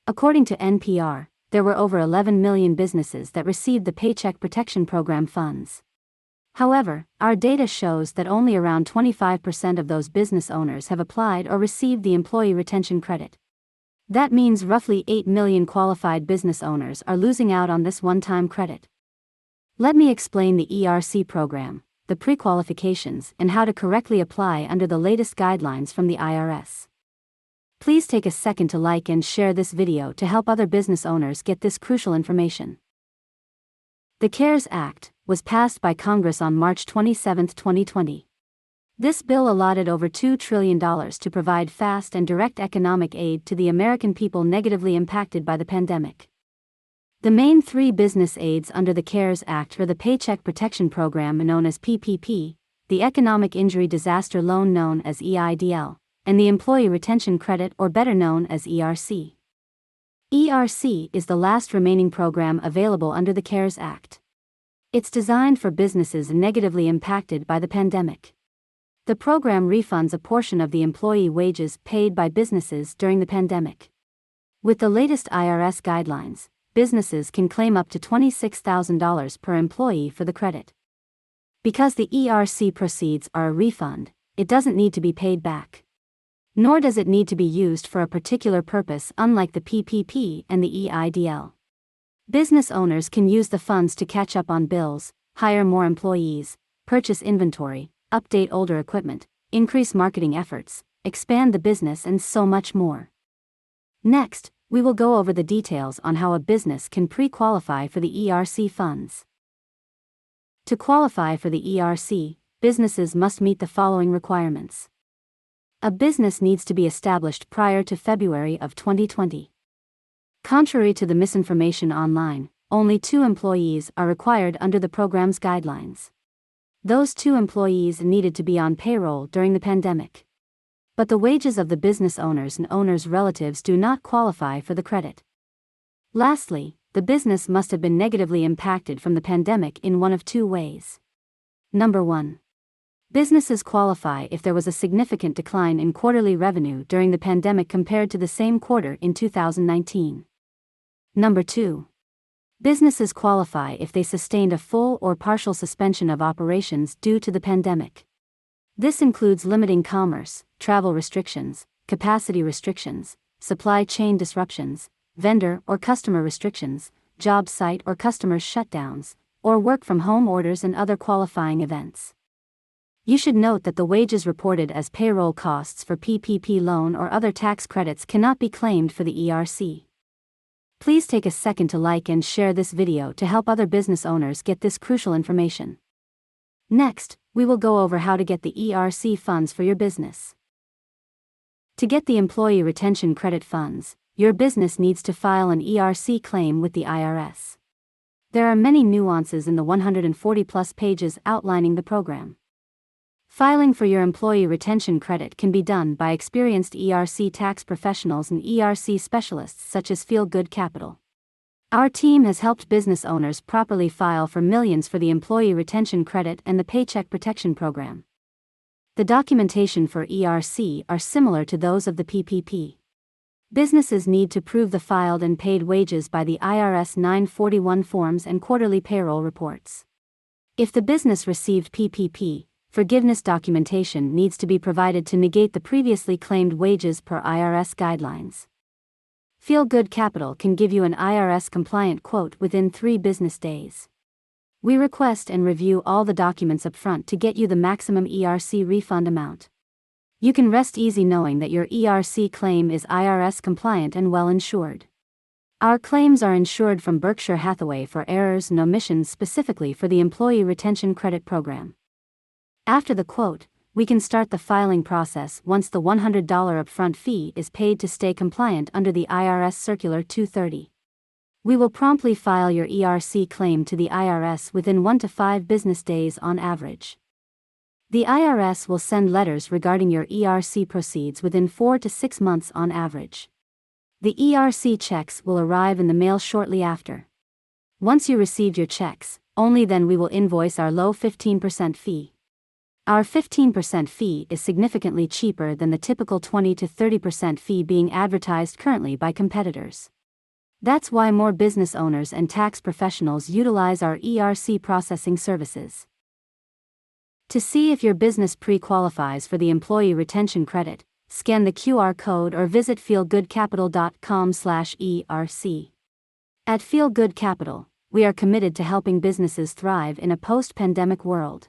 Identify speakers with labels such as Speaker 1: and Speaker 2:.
Speaker 1: According to NPR, there were over 11 million businesses that received the Paycheck Protection Program funds. However, our data shows that only around 25% of those business owners have applied or received the Employee Retention Credit. That means roughly 8 million qualified business owners are losing out on this one-time credit. Let me explain the ERC program, the pre-qualifications, and how to correctly apply under the latest guidelines from the IRS. Please take a second to like and share this video to help other business owners get this crucial information. The CARES Act was passed by Congress on March 27, 2020. This bill allotted over $2 trillion to provide fast and direct economic aid to the American people negatively impacted by the pandemic. The main three business aids under the CARES Act are the Paycheck Protection Program known as PPP, the Economic Injury Disaster Loan known as EIDL, and the Employee Retention Credit or better known as ERC. ERC is the last remaining program available under the CARES Act. It's designed for businesses negatively impacted by the pandemic. The program refunds a portion of the employee wages paid by businesses during the pandemic. With the latest IRS guidelines, businesses can claim up to $26,000 per employee for the credit. Because the ERC proceeds are a refund, it doesn't need to be paid back. Nor does it need to be used for a particular purpose, unlike the PPP and the EIDL. Business owners can use the funds to catch up on bills, hire more employees, purchase inventory, update older equipment, increase marketing efforts, expand the business, and so much more. Next, we will go over the details on how a business can pre-qualify for the ERC funds. To qualify for the ERC, businesses must meet the following requirements. A business needs to be established prior to February of 2020. Contrary to the misinformation online, only 2 employees are required under the program's guidelines. Those 2 employees needed to be on payroll during the pandemic. But the wages of the business owners and owners' relatives do not qualify for the credit. Lastly, the business must have been negatively impacted from the pandemic in one of 2 ways. Number 1. Businesses qualify if there was a significant decline in quarterly revenue during the pandemic compared to the same quarter in 2019. Number 2. Businesses qualify if they sustained a full or partial suspension of operations due to the pandemic. This includes limiting commerce, travel restrictions, capacity restrictions, supply chain disruptions, vendor or customer restrictions, job site or customer shutdowns, or work from home orders and other qualifying events. You should note that the wages reported as payroll costs for PPP loan or other tax credits cannot be claimed for the ERC. Please take a second to like and share this video to help other business owners get this crucial information. Next, we will go over how to get the ERC funds for your business. To get the Employee Retention Credit funds, your business needs to file an ERC claim with the IRS. There are many nuances in the 140-plus pages outlining the program. Filing for your Employee Retention Credit can be done by experienced ERC tax professionals and ERC specialists such as Feel Good Capital. Our team has helped business owners properly file for millions for the Employee Retention Credit and the Paycheck Protection Program. The documentation for ERC are similar to those of the PPP. Businesses need to prove the filed and paid wages by the IRS 941 forms and quarterly payroll reports. If the business received PPP, forgiveness documentation needs to be provided to negate the previously claimed wages per IRS guidelines. Feel Good Capital can give you an IRS-compliant quote within 3 business days. We request and review all the documents up front to get you the maximum ERC refund amount. You can rest easy knowing that your ERC claim is IRS-compliant and well insured. Our claims are insured from Berkshire Hathaway for errors and omissions specifically for the Employee Retention Credit Program. After the quote, we can start the filing process once the $100 upfront fee is paid to stay compliant under the IRS Circular 230. We will promptly file your ERC claim to the IRS within 1 to 5 business days on average. The IRS will send letters regarding your ERC proceeds within 4 to 6 months on average. The ERC checks will arrive in the mail shortly after. Once you receive your checks, only then we will invoice our low 15% fee. Our 15% fee is significantly cheaper than the typical 20 to 30% fee being advertised currently by competitors. That's why more business owners and tax professionals utilize our ERC processing services. To see if your business pre-qualifies for the Employee Retention Credit, scan the QR code or visit feelgoodcapital.com/ERC. At Feel Good Capital, we are committed to helping businesses thrive in a post-pandemic world.